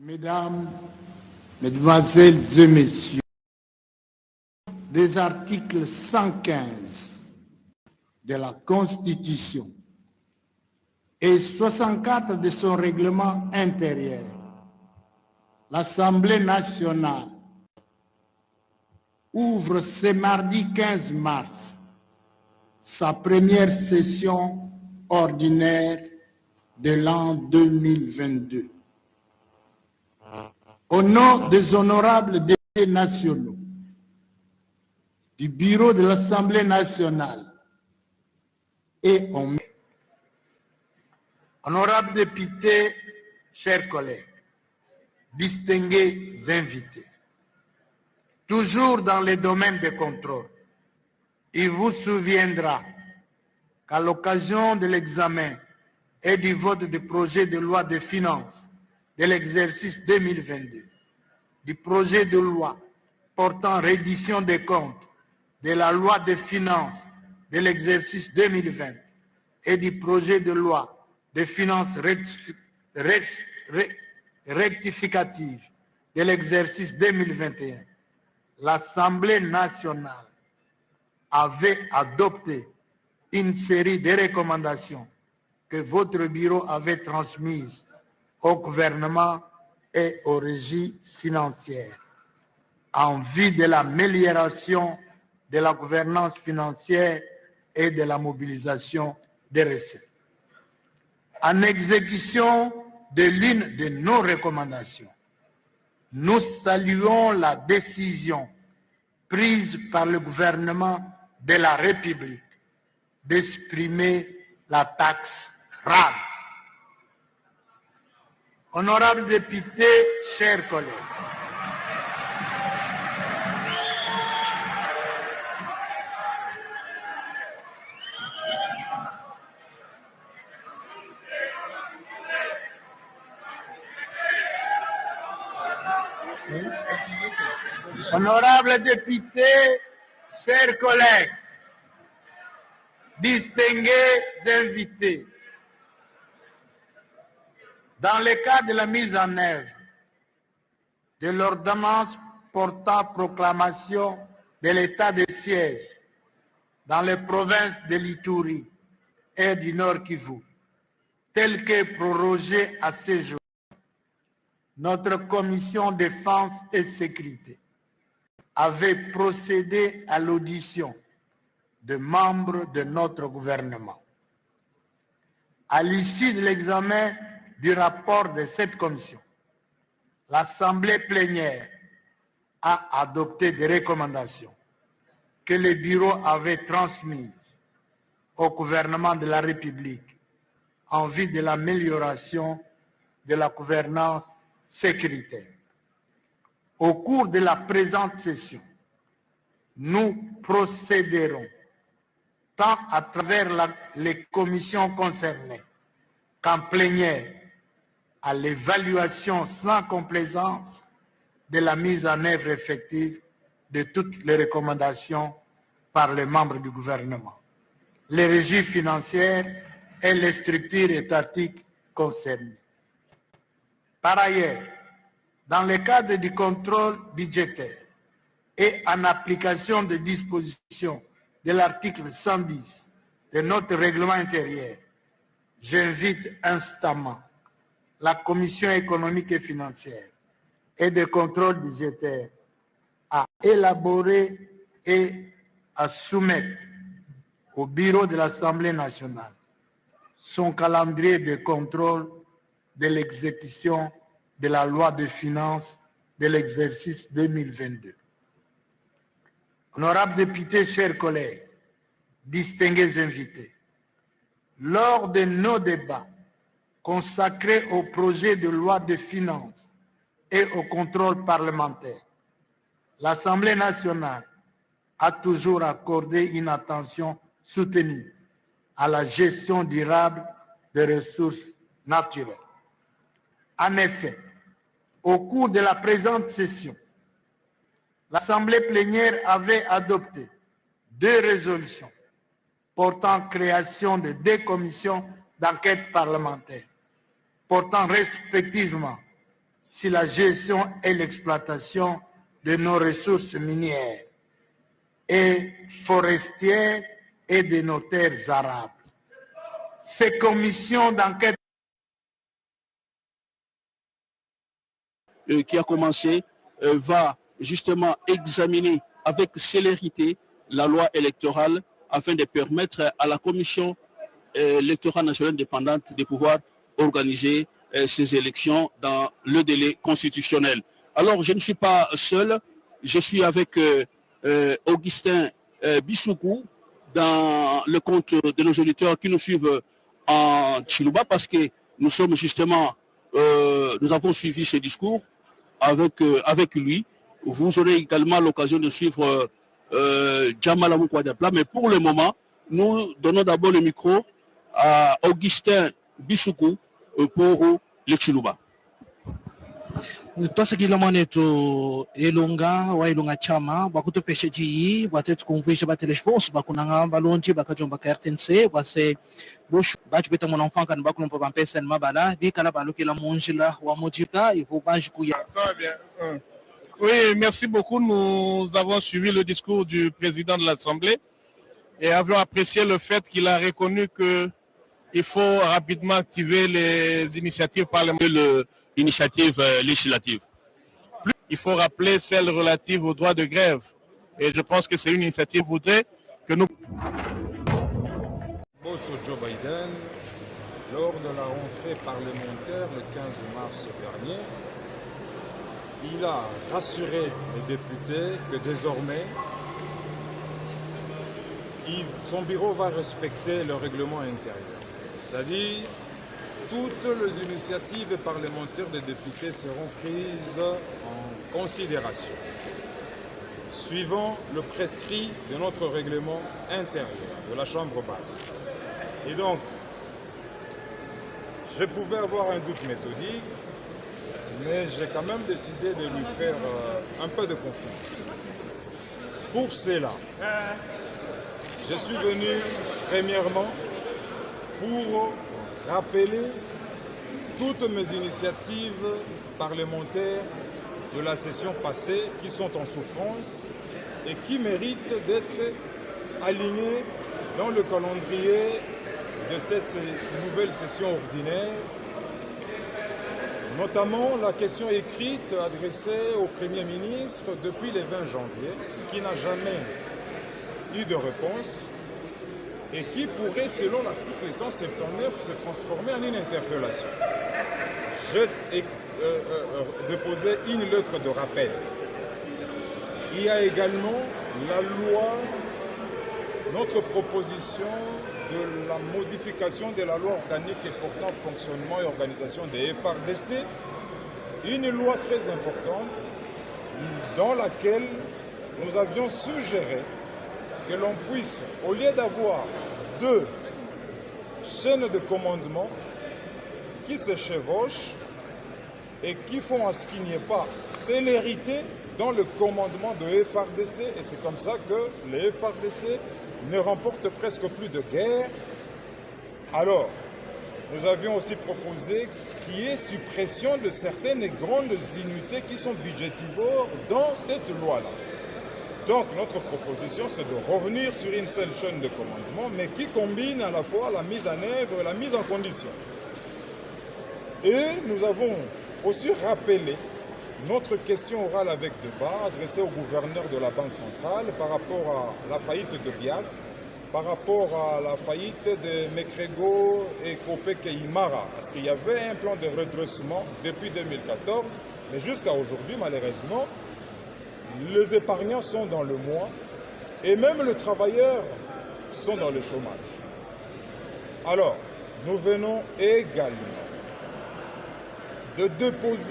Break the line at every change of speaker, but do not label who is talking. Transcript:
Mesdames, Mesdemoiselles et Messieurs, des articles 115 de la Constitution et 64 de son règlement intérieur, l'Assemblée nationale ouvre ce mardi 15 mars sa première session ordinaire de l'an 2022. Au nom des honorables députés nationaux, du bureau de l'Assemblée nationale et honorables députés, chers collègues, distingués invités, toujours dans les domaines de contrôle, il vous souviendra qu'à l'occasion de l'examen et du vote du projet de loi de finances de l'exercice 2022, du projet de loi portant reddition des comptes de la loi de finances de l'exercice 2020 et du projet de loi de finances rectificative de l'exercice 2021, l'Assemblée nationale avait adopté une série de recommandations que votre bureau avait transmises au gouvernement et aux régies financières en vue de l'amélioration de la gouvernance financière et de la mobilisation des recettes. En exécution de l'une de nos recommandations, nous saluons la décision prise par le gouvernement de la République d'exprimer la taxe RAB. Honorables députés, chers collègues, honorables députés, chers collègues, distingués invités, dans le cadre de la mise en œuvre de l'ordonnance portant proclamation de l'état de siège dans les provinces de l'Ituri et du Nord Kivu, tel que prorogé à ce jour, notre commission défense et sécurité avait procédé à l'audition de membres de notre gouvernement. À l'issue de l'examen du rapport de cette commission, l'Assemblée plénière a adopté des recommandations que le bureau avait transmises au gouvernement de la République en vue de l'amélioration de la gouvernance sécuritaire. Au cours de la présente session, nous procéderons tant à travers les commissions concernées qu'en plénière à l'évaluation sans complaisance de la mise en œuvre effective de toutes les recommandations par les membres du gouvernement, les régies financières et les structures étatiques concernées. Par ailleurs, dans le cadre du contrôle budgétaire et en application des dispositions de l'article 110 de notre règlement intérieur, j'invite instamment la Commission économique et financière et de contrôle budgétaire à élaborer et à soumettre au bureau de l'Assemblée nationale son calendrier de contrôle de l'exécution de la loi de finances de l'exercice 2022. Honorables députés, chers collègues, distingués invités, lors de nos débats consacrés au projet de loi de finances et au contrôle parlementaire, l'Assemblée nationale a toujours accordé une attention soutenue à la gestion durable des ressources naturelles. En effet, au cours de la présente session, l'Assemblée plénière avait adopté 2 résolutions portant création de 2 commissions d'enquête parlementaire, portant respectivement sur la gestion et l'exploitation de nos ressources minières et forestières et de nos terres arables. Ces commissions d'enquête
qui a commencé va justement examiner avec célérité la loi électorale afin de permettre à la Commission électorale nationale indépendante de pouvoir organiser ces élections dans le délai constitutionnel. Alors, je ne suis pas seul, je suis avec Augustin Bissoukou dans le compte de nos auditeurs qui nous suivent en Chiluba parce que nous sommes justement, nous avons suivi ce discours avec lui. Vous aurez également l'occasion de suivre Djamal Amoukwadiapla, mais pour le moment, nous donnons d'abord le micro à Augustin Bissoukou pour le Chiluba.
Tosikila mwanetu ilunga wa ilunga chama bakutupesha ji batetu kumvisha batelespons bakunanga balonji bakajomba ka RTNC base bushu bachibeta mwana mfanka bakulompa bampesa mabala bikala balukila munjila wa mojika ivo bajikuya.
Très bien. Oui, merci beaucoup. Nous avons suivi le discours du président de l'Assemblée et avons apprécié le fait qu'il a reconnu qu'il faut rapidement activer les initiatives parlementaires.
Initiative législative.
Il faut rappeler celle relative aux droits de grève. Et je pense que c'est une initiative qui voudrait que nous...
Bosso Joe Biden, lors de la rentrée parlementaire le 15 mars dernier, il a rassuré les députés que désormais, son bureau va respecter le règlement intérieur. C'est-à-dire, toutes les initiatives parlementaires des députés seront prises en considération, suivant le prescrit de notre règlement intérieur, de la Chambre basse. Et donc, je pouvais avoir un doute méthodique, mais j'ai quand même décidé de lui faire un peu de confiance. Pour cela, je suis venu premièrement pour rappeler toutes mes initiatives parlementaires de la session passée qui sont en souffrance et qui méritent d'être alignées dans le calendrier de cette nouvelle session ordinaire, notamment la question écrite adressée au Premier ministre depuis le 20 janvier, qui n'a jamais eu de réponse, et qui pourrait, selon l'article 179, se transformer en une interpellation. J'ai déposé une lettre de rappel. Il y a également la loi, notre proposition de la modification de la loi organique portant fonctionnement et organisation des FARDC, une loi très importante dans laquelle nous avions suggéré que l'on puisse, au lieu d'avoir deux chaînes de commandement qui se chevauchent et qui font à ce qu'il n'y ait pas célérité dans le commandement de FARDC, et c'est comme ça que les FARDC ne remportent presque plus de guerre. Alors, nous avions aussi proposé qu'il y ait suppression de certaines grandes unités qui sont budgétivores dans cette loi-là. Donc notre proposition, c'est de revenir sur une seule chaîne de commandement, mais qui combine à la fois la mise en œuvre et la mise en condition. Et nous avons aussi rappelé notre question orale avec débat adressée au gouverneur de la Banque centrale par rapport à la faillite de BIAC, par rapport à la faillite de Mekrego et Copec et Imara, parce qu'il y avait un plan de redressement depuis 2014, mais jusqu'à aujourd'hui, malheureusement, les épargnants sont dans le mois et même les travailleurs sont dans le chômage. Alors, nous venons également de déposer